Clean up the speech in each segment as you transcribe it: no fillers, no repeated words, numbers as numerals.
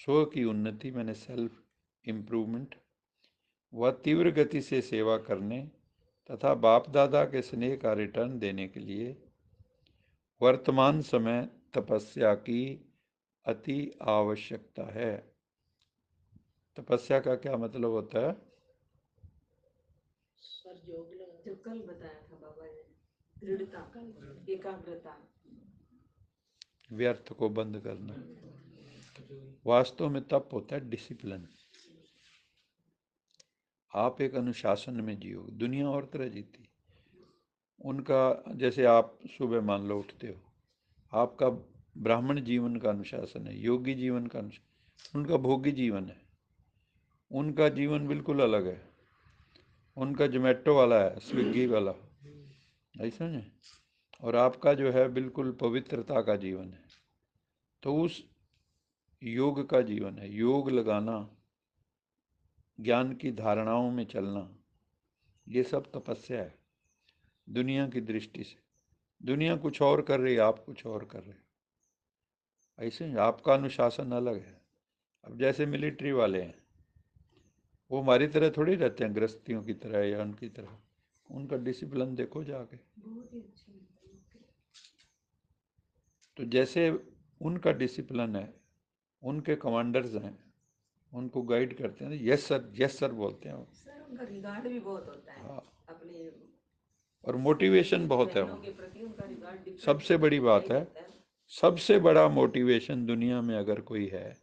स्व की उन्नति मैंने सेल्फ इम्प्रूवमेंट व तीव्र गति से सेवा करने तथा बाप दादा के स्नेह का रिटर्न देने के लिए वर्तमान समय तपस्या की अति आवश्यकता है। तपस्या का क्या मतलब होता है? सर जो कल बताया था बाबा ने, दृढ़ता, एकाग्रता, व्यर्थ को बंद करना। वास्तव में तप होता है डिसिप्लिन। आप एक अनुशासन में जियो। दुनिया और तरह जीती। उनका जैसे आप सुबह मान लो उठते हो, आपका ब्राह्मण जीवन का अनुशासन है, योगी जीवन का अनुशासन, उनका भोगी जीवन है। उनका जीवन बिल्कुल अलग है। उनका जोमेटो वाला है, स्विगी वाला, ऐसा है। और आपका जो है बिल्कुल पवित्रता का जीवन है। तो उस योग का जीवन है। योग लगाना, ज्ञान की धारणाओं में चलना, ये सब तपस्या है दुनिया की दृष्टि से। दुनिया कुछ और कर रही है, आप कुछ और कर रहे हो। ऐसे ही आपका अनुशासन अलग है। अब जैसे मिलिट्री वाले हैं, वो हमारी तरह थोड़ी रहते हैं, गृहस्थियों की तरह या उनकी तरह। उनका डिसिप्लिन देखो जाके। बहुत ही अच्छे। तो जैसे उनका डिसिप्लिन है, उनके कमांडर्स हैं, उनको गाइड करते हैं, यस सर बोलते हैं वो। सर उनका रिगार्ड भी बहुत होता है हाँ, अपने और मोटिवेशन बहुत है बहनों के वहाँ। प्रति, उनका रिगार्ड डिफरेंट सबसे बड़ी होता बात ही है, रहता है। सबसे बड़ा मोटिवेशन दुनिया में अगर कोई है,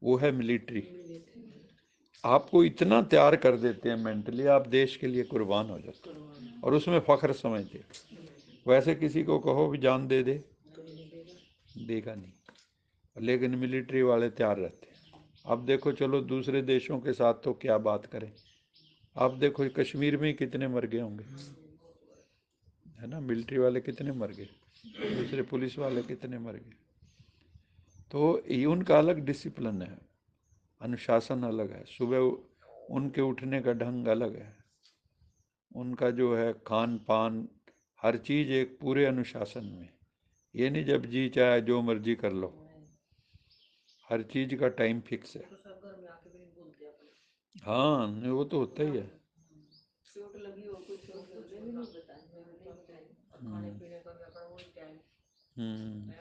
वो है मिलिट्री। आपको इतना तैयार कर देते हैं मेंटली, आप देश के लिए कुर्बान हो जाते हैं और उसमें फख्र समझते हैं। वैसे किसी को कहो भी जान दे दे, देगा नहीं। लेकिन मिलिट्री वाले तैयार रहते हैं। अब देखो, चलो दूसरे देशों के साथ तो क्या बात करें। आप देखो कश्मीर में कितने मर गए होंगे, है ना? मिलिट्री वाले कितने मर गए, दूसरे पुलिस वाले कितने मर गए। तो ये उनका अलग डिसिप्लिन है, अनुशासन अलग है। सुबह उनके उठने का ढंग अलग है। उनका जो है खान पान, हर चीज़ एक पूरे अनुशासन में। ये नहीं जब जी चाहे जो मर्जी कर लो। हर चीज़ का टाइम फिक्स है। तो सब घर में आके भी नहीं बोलते अपने, हाँ, नहीं, वो तो होता ही है। चोट लगी हो कुछ हो तो भी नहीं बताए। खाने पीने का भी अपना वही टाइम हम्म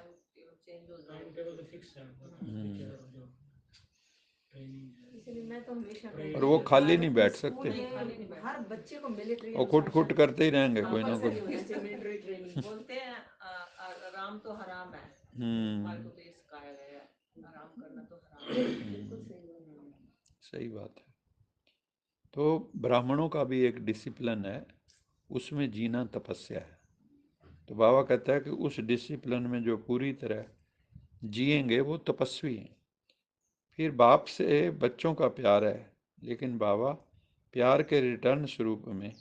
चेंज हो जाए, टाइम टेबल तो फिक्स है। इसलिए मैं तो हमेशा और वो खाली नहीं बैठ स्कूल सकते, में हर बच्चे को मिलिट्री वो खुट खुट करते ही रहेंगे कोई ना कोई। मिलिट्री ट्रेनिंग बोलते हैं। आराम तो हराम है, हमारे को तो ये सिखाया गया है, आराम करना तो हराम है। बिल्कुल सही बोल। सही बात है। तो ब्राह्मणों का भी एक डिसिप्लिन है, उसमें जीना तपस्या है। तो बाबा कहता है कि उस डिसिप्लिन में जो पूरी तरह जिएंगे वो तपस्वी हैं। फिर बाप से बच्चों का प्यार है, लेकिन बाबा प्यार के रिटर्न स्वरूप में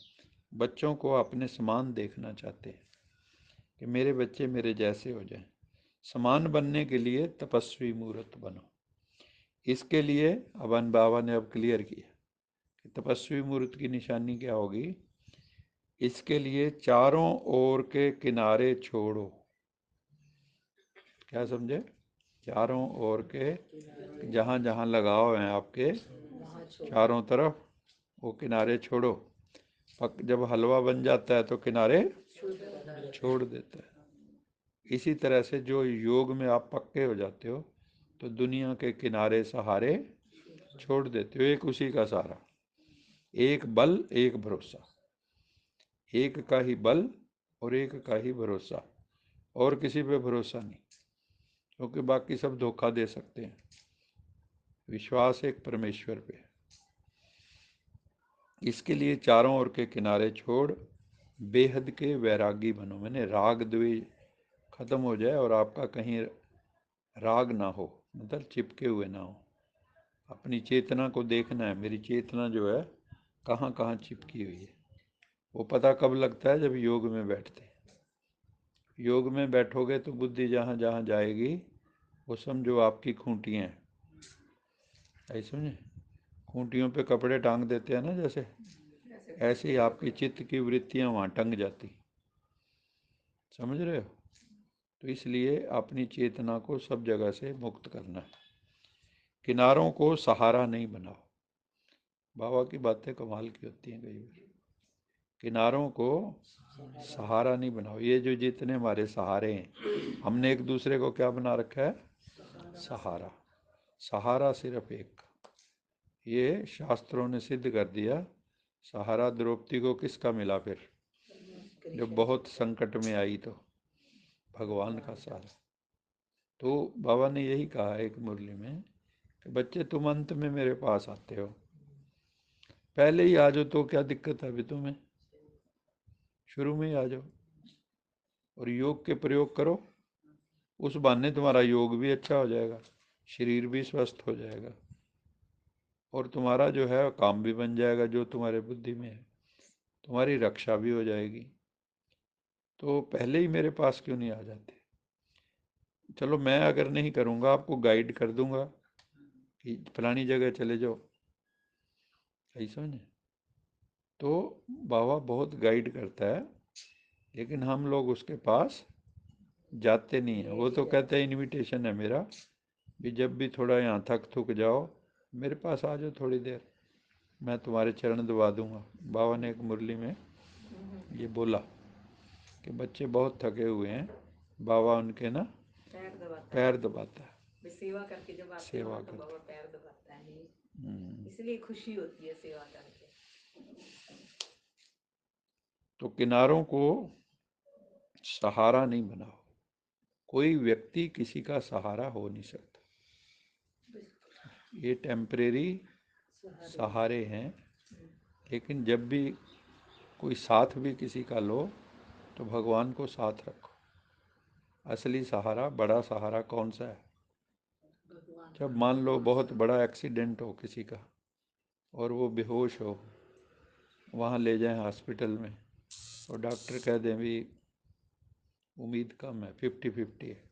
बच्चों को अपने समान देखना चाहते हैं कि मेरे बच्चे मेरे जैसे हो जाएं। समान बनने के लिए तपस्वी मूर्त बनो। इसके लिए अवन बाबा ने अब क्लियर किया कि तपस्वी मूर्त की निशानी क्या होगी। इसके लिए चारों ओर के किनारे छोड़ो। क्या समझे? चारों ओर के जहाँ जहाँ लगाव हैं आपके, चारों तरफ वो किनारे छोड़ो। जब हलवा बन जाता है तो किनारे छोड़ देता है। इसी तरह से जो योग में आप पक्के हो जाते हो तो दुनिया के किनारे सहारे छोड़ देते हो। एक उसी का सहारा, एक बल, एक भरोसा। एक का ही बल और एक का ही भरोसा, और किसी पे भरोसा नहीं, क्योंकि बाकी सब धोखा दे सकते हैं। विश्वास एक परमेश्वर पे। इसके लिए चारों ओर के किनारे छोड़ बेहद के वैरागी बनो। मैंने राग द्वेष खत्म हो जाए और आपका कहीं राग ना हो, मतलब चिपके हुए ना हो। अपनी चेतना को देखना है, मेरी चेतना जो है कहाँ कहाँ चिपकी हुई है। वो पता कब लगता है? जब योग में बैठते हैं। योग में बैठोगे तो बुद्धि जहाँ जहाँ जाएगी वो समझो आपकी खूंटियाँ हैं। ऐसे समझे? खूंटियों पे कपड़े टांग देते हैं ना जैसे, ऐसे ही आपकी चित्त की वृत्तियाँ वहाँ टंग जाती। समझ रहे हो? तो इसलिए अपनी चेतना को सब जगह से मुक्त करना है। किनारों को सहारा नहीं बनाओ। बाबा की बातें कमाल की होती हैं कई बार। किनारों को सहारा नहीं बनाओ। ये जो जितने हमारे सहारे हैं, हमने एक दूसरे को क्या बना रखा है? सहारा। सहारा सिर्फ एक। ये शास्त्रों ने सिद्ध कर दिया। सहारा द्रौपदी को किसका मिला फिर? जब बहुत संकट में आई तो भगवान का सहारा। तो बाबा ने यही कहा एक मुरली में कि बच्चे तुम अंत में मेरे पास आते हो, पहले ही आ जाओ तो क्या दिक्कत है अभी तुम्हें? शुरू में ही आ जाओ और योग के प्रयोग करो। उस बहाने तुम्हारा योग भी अच्छा हो जाएगा, शरीर भी स्वस्थ हो जाएगा और तुम्हारा जो है काम भी बन जाएगा जो तुम्हारे बुद्धि में है, तुम्हारी रक्षा भी हो जाएगी। तो पहले ही मेरे पास क्यों नहीं आ जाते? चलो मैं अगर नहीं करूँगा आपको गाइड कर दूंगा कि फलानी जगह चले जाओ, ऐसा नहीं। तो बाबा बहुत गाइड करता है, लेकिन हम लोग उसके पास जाते नहीं हैं। वो तो कहते हैं इनविटेशन है मेरा भी, जब भी थोड़ा यहाँ थक थुक जाओ मेरे पास आ जाओ थोड़ी देर, मैं तुम्हारे चरण दबा दूंगा। बाबा ने एक मुरली में ये बोला कि बच्चे बहुत थके हुए हैं, बाबा उनके ना पैर दबाता है। सेवा करके जब आते सेवा हो तो करते बाबा पैर दबाता है, इसलिए खुशी होती है सेवा करके। तो किनारों को सहारा नहीं बनाओ। कोई व्यक्ति किसी का सहारा हो नहीं सकता। ये टेम्परेरी सहारे हैं, लेकिन जब भी कोई साथ भी किसी का लो तो भगवान को साथ रखो। असली सहारा, बड़ा सहारा कौन सा है? जब मान लो बहुत बड़ा एक्सीडेंट हो किसी का और वो बेहोश हो, वहाँ ले जाएं हॉस्पिटल में और डॉक्टर कह दें भी उम्मीद कम है, 50-50 है,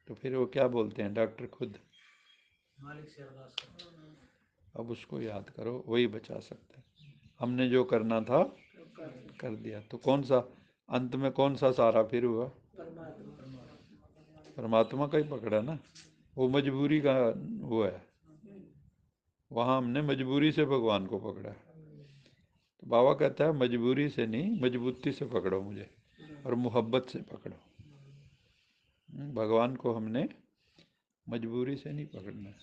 तो फिर वो क्या बोलते हैं डॉक्टर खुद? मालिक से अरदास करो। अब उसको याद करो, वही बचा सकता है। हमने जो करना था कर दिया। तो कौन सा अंत में कौन सा सहारा फिर हुआ? परमात्मा का ही पकड़ा ना। वो मजबूरी का वो है, वहाँ हमने मजबूरी से भगवान को पकड़ा। तो बाबा कहता है मजबूरी से नहीं, मजबूती से पकड़ो मुझे और मोहब्बत से पकड़ो। भगवान को हमने मजबूरी से नहीं पकड़ना है,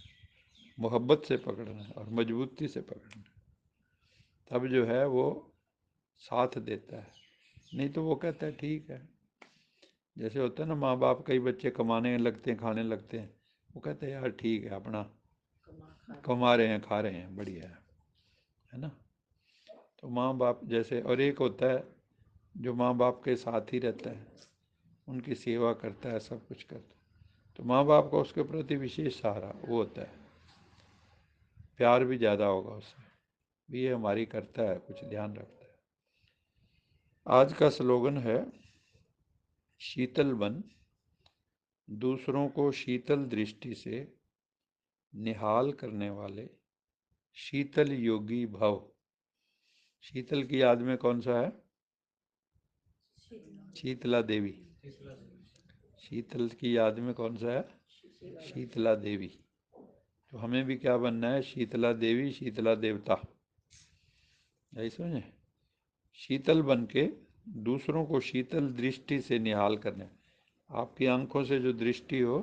मोहब्बत से पकड़ना है और मजबूती से पकड़ना है। तब जो है वो साथ देता है। नहीं तो वो कहता है ठीक है। जैसे होता है ना, माँ बाप, कई बच्चे कमाने लगते हैं, खाने लगते हैं, वो कहते हैं यार ठीक है, अपना कमा रहे हैं, खा रहे हैं, बढ़िया है ना। तो माँ बाप जैसे, और एक होता है जो माँ बाप के साथ ही रहता है, उनकी सेवा करता है, सब कुछ करता है, तो माँ बाप का उसके प्रति विशेष सहारा वो होता है, प्यार भी ज़्यादा होगा उससे भी, ये हमारी करता है, कुछ ध्यान रखता है। आज का स्लोगन है शीतल बन, दूसरों को शीतल दृष्टि से निहाल करने वाले शीतल योगी भव। शीतल की याद में कौन सा है? शीतला देवी। शीतल की याद में कौन सा है? शीतला देवी। तो हमें भी क्या बनना है? शीतला देवी, शीतला देवता। यही समझे? शीतल बन के दूसरों को शीतल दृष्टि से निहाल करने। आपकी आंखों से जो दृष्टि हो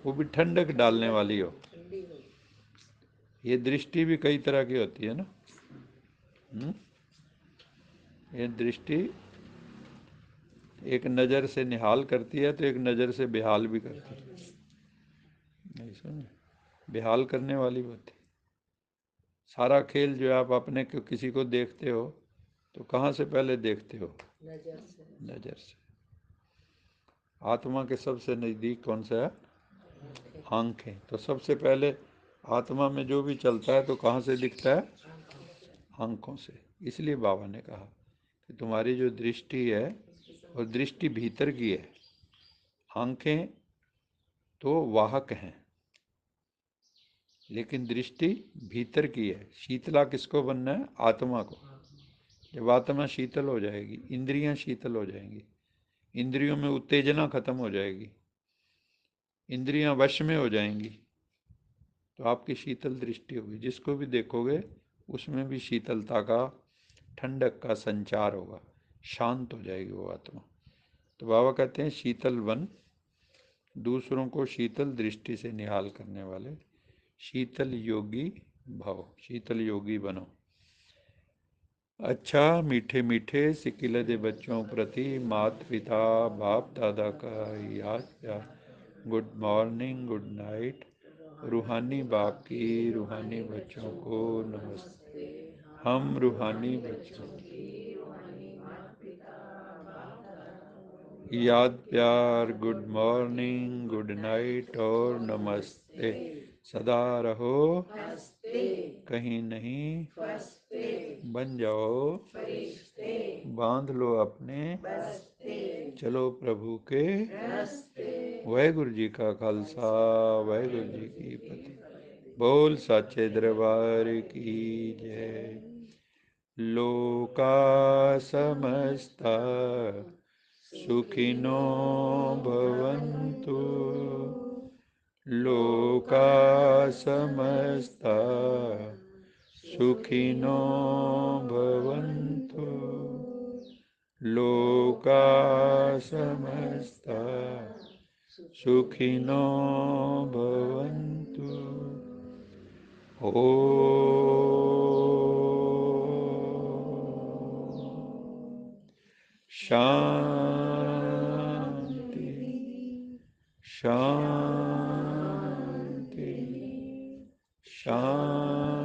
वो भी ठंडक डालने वाली हो। ये दृष्टि भी कई तरह की होती है ना। ये दृष्टि एक नज़र से निहाल करती है तो एक नज़र से बेहाल भी करती है। नहीं समझे? बेहाल करने वाली होती है। सारा खेल जो है, आप अपने किसी को देखते हो तो कहाँ से पहले देखते हो? नज़र से। आत्मा के सबसे नज़दीक कौन सा है? आंखें। तो सबसे पहले आत्मा में जो भी चलता है तो कहाँ से दिखता है? आंखों से। इसलिए बाबा ने कहा कि तुम्हारी जो दृष्टि है और दृष्टि भीतर की है, आंखें तो वाहक हैं लेकिन दृष्टि भीतर की है। शीतला किसको बनना है? आत्मा को। जब आत्मा शीतल हो जाएगी, इंद्रियां शीतल हो जाएंगी, इंद्रियों में उत्तेजना खत्म हो जाएगी, इंद्रियां वश में हो जाएंगी, तो आपकी शीतल दृष्टि होगी, जिसको भी देखोगे उसमें भी शीतलता का, ठंडक का संचार होगा, शांत हो जाएगी वो आत्मा। तो बाबा कहते हैं शीतल वन, दूसरों को शीतल दृष्टि से निहाल करने वाले, शीतल योगी भव, शीतल योगी बनो। अच्छा, मीठे मीठे सिकिलदे बच्चों प्रति माता पिता बाप दादा का याद प्यार, गुड मॉर्निंग गुड नाइट, रूहानी बाप की रूहानी बच्चों को नमस्ते। हम रूहानी बच्चों की याद प्यार, गुड मॉर्निंग गुड नाइट और नमस्ते सदा रहो कहीं नहीं बन जाओ, बांध लो अपने, चलो प्रभु के, वाहेगुरु जी का खालसा, वाहेगुरु जी की फतेह। बोल साचे दरबार की जय। लोका समस्ता सुखिनो भवन्तु, लोका समस्ता सुखिनो भवन्तु, लोका समस्ता सुखिनो भवन्तु। ओ शांति शांति शांति।